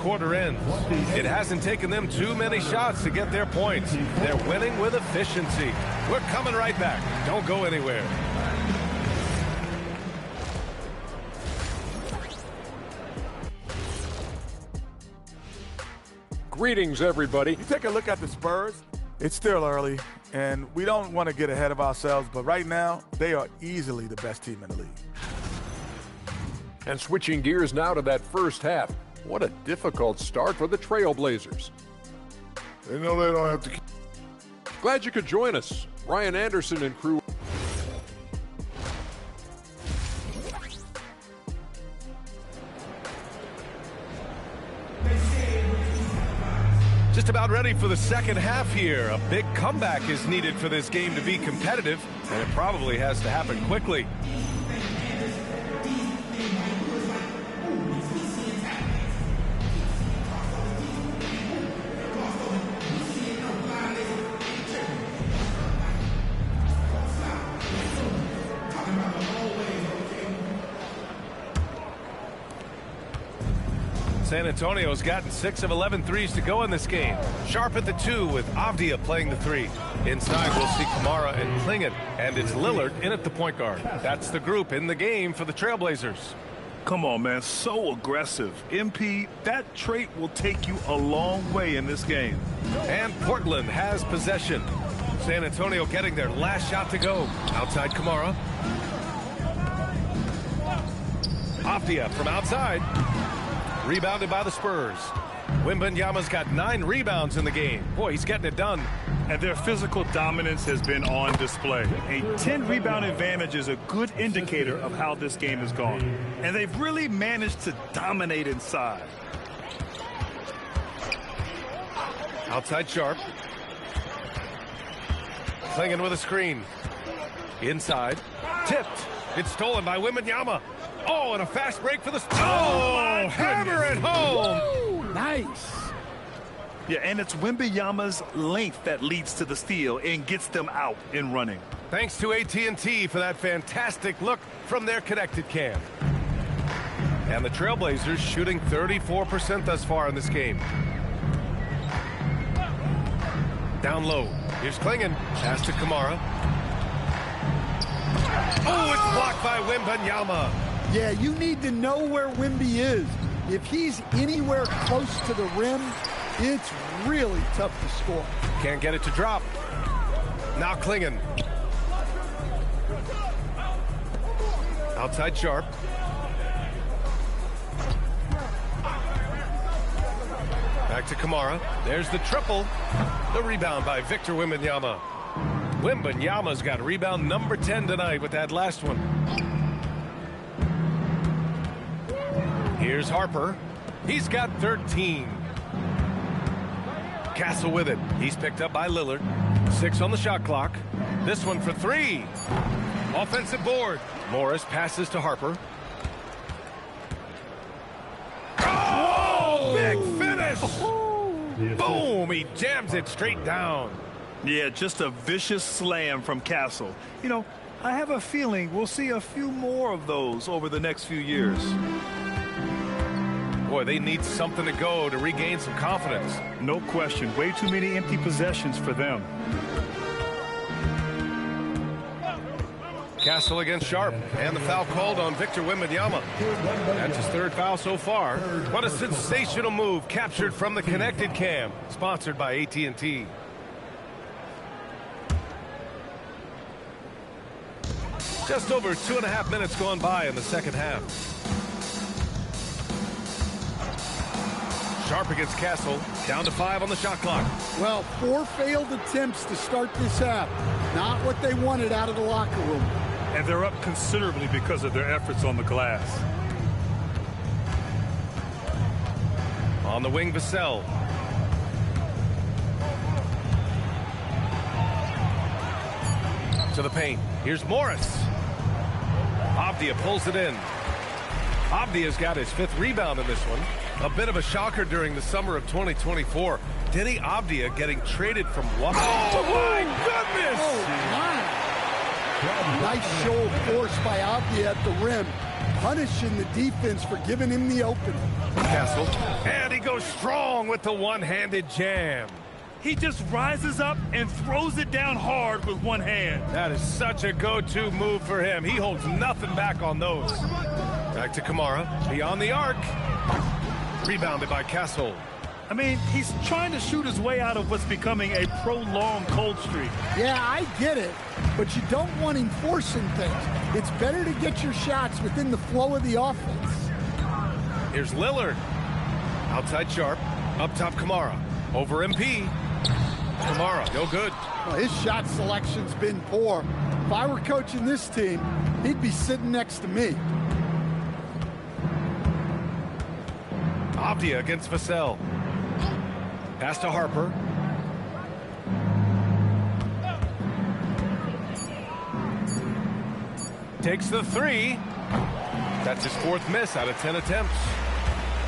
quarter in. It hasn't taken them too many shots to get their points. They're winning with efficiency. We're coming right back. Don't go anywhere. Greetings, everybody. You take a look at the Spurs, it's still early, and we don't want to get ahead of ourselves, but right now, they are easily the best team in the league. And switching gears now to that first half. What a difficult start for the Trailblazers. They know they don't have to. Glad you could join us. Ryan Anderson and crew. Just about ready for the second half here. A big comeback is needed for this game to be competitive, and it probably has to happen quickly. San Antonio's gotten 6 of 11 threes to go in this game. Sharp at the 2 with Avdia playing the 3. Inside, we'll see Kamara and Klingon, and it's Lillard in at the point guard. That's the group in the game for the Trailblazers. Come on, man, so aggressive. MP, that trait will take you a long way in this game. And Portland has possession. San Antonio getting their last shot to go. Outside Kamara. Avdia from outside. Rebounded by the Spurs. Wembanyama's got 9 rebounds in the game. Boy, he's getting it done. And their physical dominance has been on display. A 10-rebound advantage is a good indicator of how this game has gone. And they've really managed to dominate inside. Outside Sharp. Klingon with a screen. Inside. Tipped. It's stolen by Wembanyama. Oh, and a fast break for the... Oh, hammer it home! Woo, nice. Yeah, and it's Wembanyama's length that leads to the steal and gets them out and running. Thanks to AT&T for that fantastic look from their connected cam. And the Trailblazers shooting 34% thus far in this game. Down low. Here's Klingon. Pass to Kamara. Oh, it's blocked by Wembanyama. Yeah, you need to know where Wemby is. If he's anywhere close to the rim, it's really tough to score. Can't get it to drop. Now Klingon. Outside Sharp. Back to Kamara. There's the triple. The rebound by Victor Wembanyama. Wembanyama's got rebound number 10 tonight with that last one. Here's Harper. He's got 13. Castle with it. He's picked up by Lillard. 6 on the shot clock. This one for 3. Offensive board. Morris passes to Harper. Oh, big finish. Boom, he jams it straight down. Yeah, just a vicious slam from Castle. You know, I have a feeling we'll see a few more of those over the next few years. Boy, they need something to go to regain some confidence. No question. Way too many empty possessions for them. Castle against Sharp, and the foul called on Victor Wembanyama. That's his 3rd foul so far. What a sensational move captured from the connected cam, sponsored by AT&T. Just over 2.5 minutes gone by in the second half. Sharp against Castle, down to 5 on the shot clock. Well, 4 failed attempts to start this half. Not what they wanted out of the locker room. And they're up considerably because of their efforts on the glass. On the wing, Vassell. To the paint. Here's Morris. Avdia pulls it in. Avdia's got his 5th rebound in this one. A bit of a shocker during the summer of 2024. Denny Avdia getting traded from Washington. Oh, my goodness! Oh, my. Nice show of force by Avdia at the rim. punishing the defense for giving him the opening. Castle, and he goes strong with the one-handed jam. He just rises up and throws it down hard with one hand. That is such a go-to move for him. He holds nothing back on those. Back to Kamara, beyond the arc. Rebounded by Castle. I mean, he's trying to shoot his way out of what's becoming a prolonged cold streak. Yeah, I get it, but you don't want him forcing things. It's better to get your shots within the flow of the offense. Here's Lillard. Outside Sharp. Up top Kamara. Over MP. Kamara, no good. Well, his shot selection's been poor. If I were coaching this team, he'd be sitting next to me. Avdia against Vassell. Pass to Harper. Takes the three. That's his fourth miss out of 10 attempts.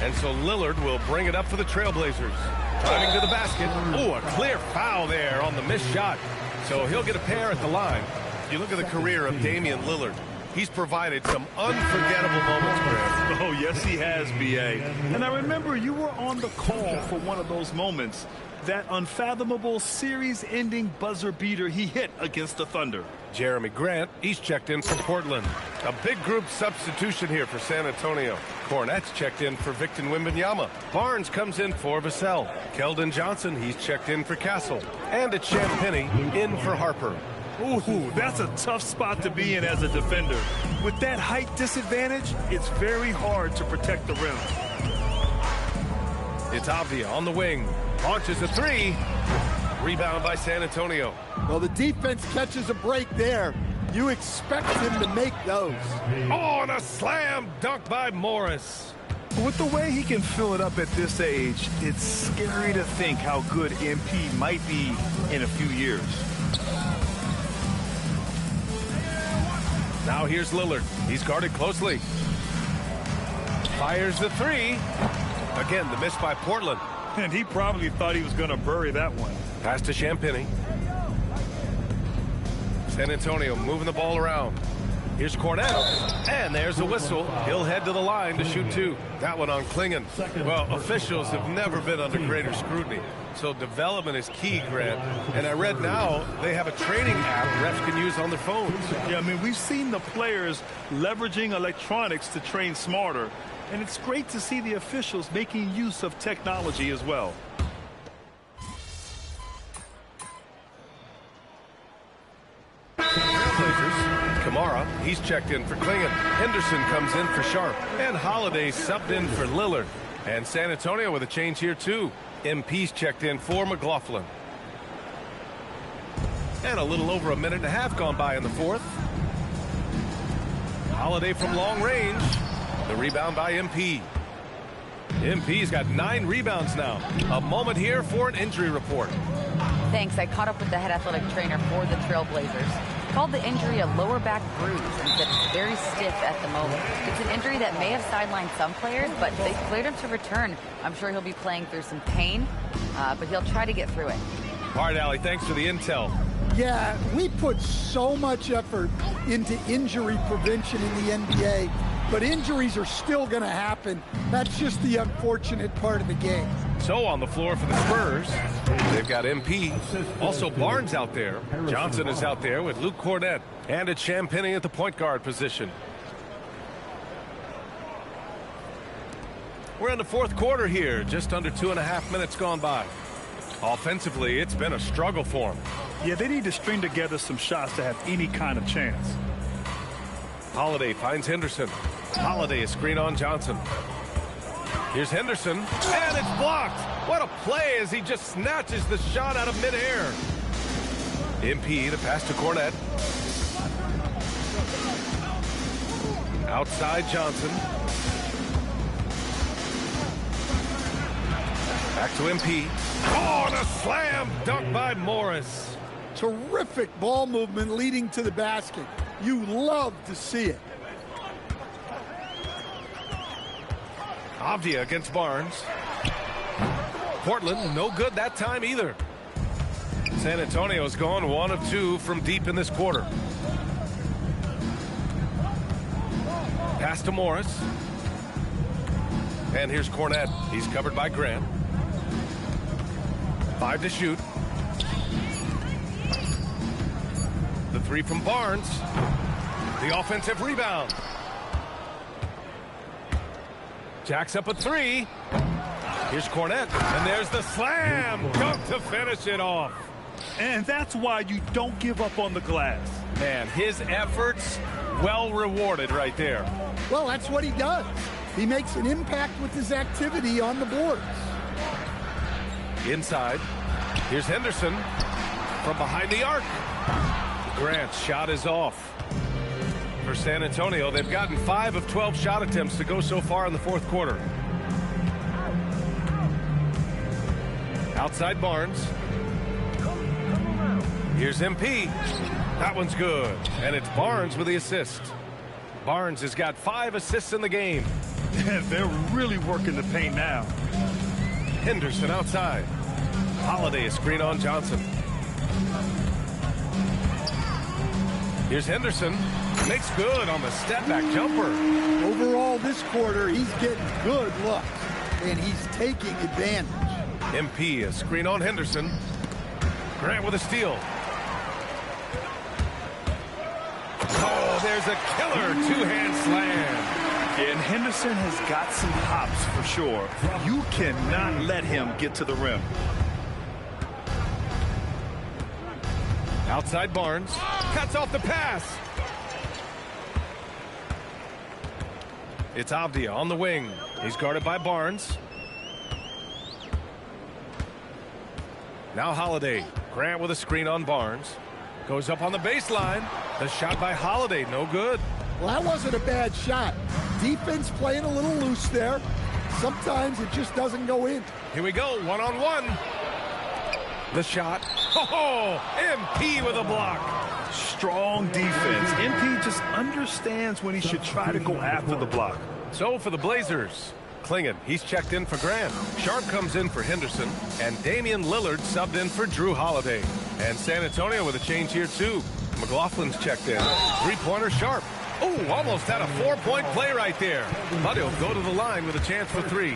And so Lillard will bring it up for the Trailblazers. Driving to the basket. Oh, a clear foul there on the missed shot. So he'll get a pair at the line. You look at the career of Damian Lillard. He's provided some unforgettable moments for him. Oh, yes, he has, B.A. And I remember you were on the call for one of those moments. That unfathomable series-ending buzzer beater he hit against the Thunder. Jeremy Grant, he's checked in for Portland. A big group substitution here for San Antonio. Cornette's checked in for Victor Wembanyama. Barnes comes in for Vassell. Keldon Johnson, he's checked in for Castle. And it's Champagnie in for Harper. Ooh, that's a tough spot to be in as a defender. With that height disadvantage, it's very hard to protect the rim. It's Avdia on the wing. Launches a three. Rebound by San Antonio. Well, the defense catches a break there. You expect him to make those. Oh, and a slam dunk by Morris. With the way he can fill it up at this age, it's scary to think how good MP might be in a few years. Now here's Lillard. He's guarded closely. Fires the three. Again, the miss by Portland. And he probably thought he was going to bury that one. Pass to Champagnie. San Antonio moving the ball around. Here's Cornette. And there's a whistle. He'll head to the line to shoot two. That one on Klingon. Well, officials have never been under greater scrutiny. So development is key, Grant. And I read now they have a training app refs can use on their phones. Yeah, I mean, we've seen the players leveraging electronics to train smarter. And it's great to see the officials making use of technology as well. Kamara, he's checked in for Klingon. Henderson comes in for Sharp. And Holiday subbed in for Lillard. And San Antonio with a change here, too. MP's checked in for McLaughlin. And a little over a minute and a half gone by in the fourth. Holiday from long range. The rebound by MP. MP's got 9 rebounds now. A moment here for an injury report. Thanks. I caught up with the head athletic trainer for the Trailblazers. He called the injury a lower back bruise and said it's very stiff at the moment. It's an injury that may have sidelined some players, but they cleared him to return. I'm sure he'll be playing through some pain, but he'll try to get through it. All right, Allie, thanks for the intel. Yeah, we put so much effort into injury prevention in the NBA, but injuries are still going to happen. That's just the unfortunate part of the game. So on the floor for the Spurs, they've got MP. Also Barnes out there. Johnson is out there with Luke Cornette. And it's Champagnie at the point guard position. We're in the fourth quarter here. Just under 2.5 minutes gone by. Offensively, it's been a struggle for them. Yeah, they need to string together some shots to have any kind of chance. Holiday finds Henderson. Holiday is screen on Johnson. Here's Henderson, and it's blocked. What a play as he just snatches the shot out of midair. MP, the pass to Cornette. Outside Johnson. Back to MP. Oh, and a slam dunk by Morris. Terrific ball movement leading to the basket. You love to see it. Avdia against Barnes. Portland, no good that time either. San Antonio's gone 1 of 2 from deep in this quarter. Pass to Morris. And here's Cornette. He's covered by Grant. 5 to shoot. The three from Barnes. The offensive rebound. Jacks up a three. Here's Cornette. And there's the slam dunk to finish it off. And that's why you don't give up on the glass. Man, his efforts well rewarded right there. Well, that's what he does. He makes an impact with his activity on the boards. Inside. Here's Henderson from behind the arc. Grant's shot is off. For San Antonio, they've gotten 5 of 12 shot attempts to go so far in the fourth quarter. Outside Barnes. Here's MP. That one's good. And it's Barnes with the assist. Barnes has got 5 assists in the game. They're really working the paint now. Henderson outside. Holiday, a screen on Johnson. Here's Henderson. Makes good on the step-back jumper. Overall, this quarter, he's getting good looks, and he's taking advantage. MP, a screen on Henderson. Grant with a steal. Oh, there's a killer two-hand slam. And Henderson has got some hops for sure. You cannot let him get to the rim. Outside Barnes. Cuts off the pass. It's Avdia on the wing. He's guarded by Barnes. Now Holiday. Grant with a screen on Barnes. Goes up on the baseline. The shot by Holiday, no good. Well, that wasn't a bad shot. Defense playing a little loose there. Sometimes it just doesn't go in. Here we go, one-on-one. The shot. Oh, MP with a block. Strong defense. MP just understands when he should try to go after the block. So for the Blazers, Klingon, he's checked in for Grant. Sharp comes in for Henderson, and Damian Lillard subbed in for Drew Holiday. And San Antonio with a change here too. McLaughlin's checked in. Three-pointer Sharp. Oh, almost had a 4-point play right there. But he'll go to the line with a chance for 3.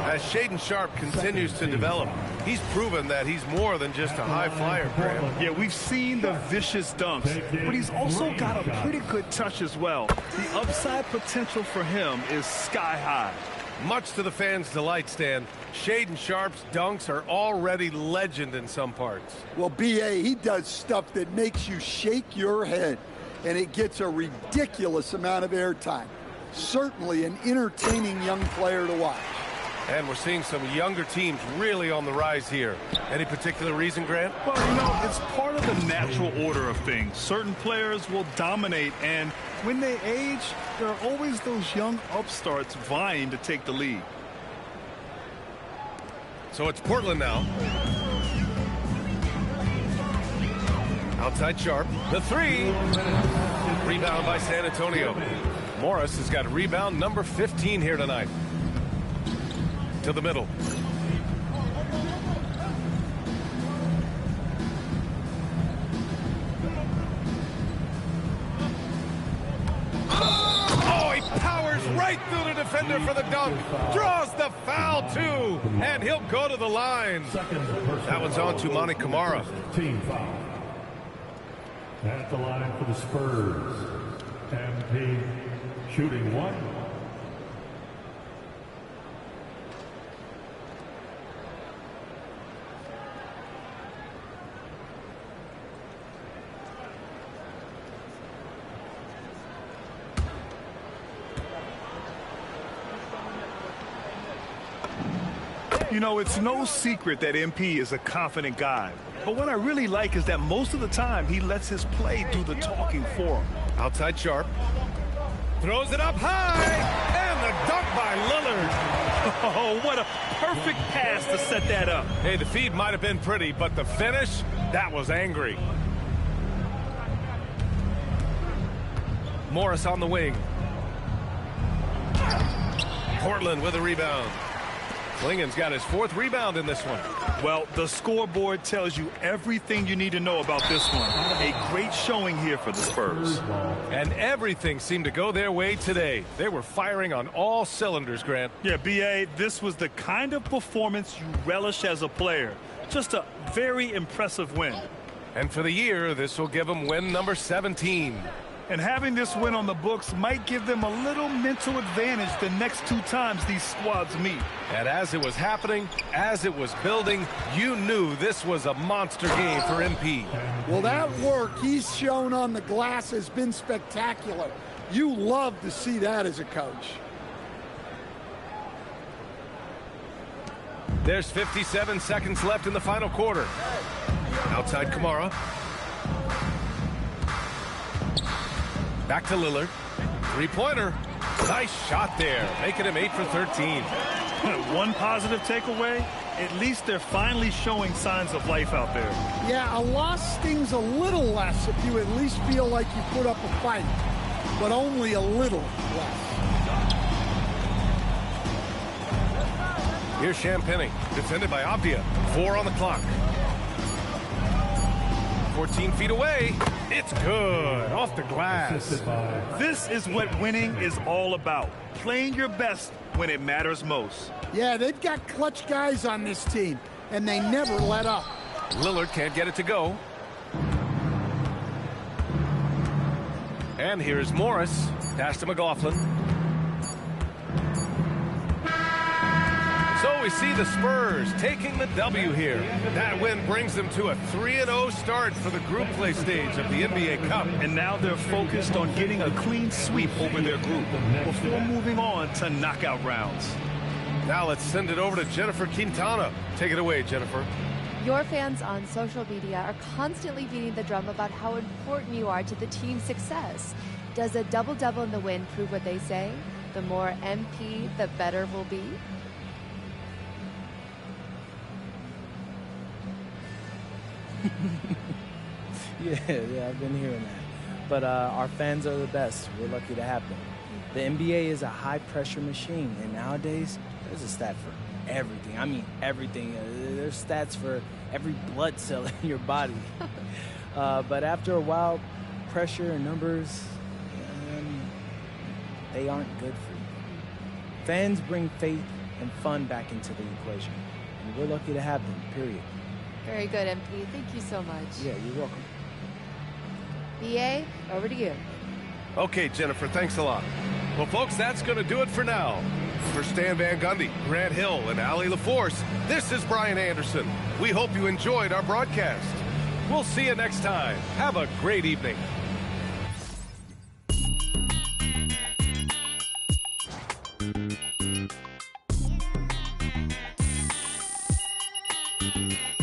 As Shaedon Sharp continues to develop, he's proven that he's more than just a high flyer, Grant. Yeah, we've seen the vicious dunks, but he's also got a pretty good touch as well. The upside potential for him is sky high. Much to the fans' delight, Stan, Shaedon Sharp's dunks are already legend in some parts. Well, B.A., he does stuff that makes you shake your head, and it gets a ridiculous amount of airtime. Certainly an entertaining young player to watch. And we're seeing some younger teams really on the rise here. Any particular reason, Grant? Well, you know, it's part of the natural order of things. Certain players will dominate, and when they age, there are always those young upstarts vying to take the lead. So it's Portland now. Outside Sharp. The 3. Rebound by San Antonio. Morris has got rebound number 15 here tonight. To the middle. Oh, he powers right through the defender for the dunk. Draws the foul, too. And he'll go to the line. That one's on to Monty Kamara. Team foul. At the line for the Spurs. MP shooting 1. You know, it's no secret that MP is a confident guy. But what I really like is that most of the time he lets his play do the talking for him. Outside Sharp. Throws it up high. And the dunk by Lillard. Oh, what a perfect pass to set that up. Hey, the feed might have been pretty, but the finish, that was angry. Morris on the wing. Portland with a rebound. Klingen's got his 4th rebound in this one. Well, the scoreboard tells you everything you need to know about this one. A great showing here for the Spurs. And everything seemed to go their way today. They were firing on all cylinders, Grant. Yeah, B.A., this was the kind of performance you relish as a player. Just a very impressive win. And for the year, this will give them win number 17. And having this win on the books might give them a little mental advantage the next 2 times these squads meet. And as it was happening, as it was building, you knew this was a monster game for MP. Well, that work he's shown on the glass has been spectacular. You love to see that as a coach. There's 57 seconds left in the final quarter. Outside Kamara. Back to Lillard. 3-pointer. Nice shot there, making him 8 for 13. One positive takeaway, at least they're finally showing signs of life out there. Yeah, a loss stings a little less if you at least feel like you put up a fight, but only a little less. Here's Champagny, defended by Avdia. 4 on the clock. 14 feet away. It's good. Off the glass. This is what winning is all about. Playing your best when it matters most. Yeah, they've got clutch guys on this team, and they never let up. Lillard can't get it to go. And here's Morris. Pass to McLaughlin. So we see the Spurs taking the W here. That win brings them to a 3-0 start for the group play stage of the NBA Cup. And now they're focused on getting a clean sweep over their group before moving on to knockout rounds. Now let's send it over to Jennifer Quintana. Take it away, Jennifer. Your fans on social media are constantly beating the drum about how important you are to the team's success. Does a double-double in the win prove what they say? The more MP, the better we'll be? Yeah, I've been hearing that. But our fans are the best. We're lucky to have them. The NBA is a high-pressure machine, and nowadays, there's a stat for everything. I mean, everything. There's stats for every blood cell in your body. But after a while, pressure and numbers, they aren't good for you. Fans bring faith and fun back into the equation, and we're lucky to have them, period. Very good, MP. Thank you so much. Yeah, you're welcome. BA, over to you. Okay, Jennifer, thanks a lot. Well, folks, that's going to do it for now. For Stan Van Gundy, Grant Hill, and Allie LaForce, this is Brian Anderson. We hope you enjoyed our broadcast. We'll see you next time. Have a great evening. Thank you.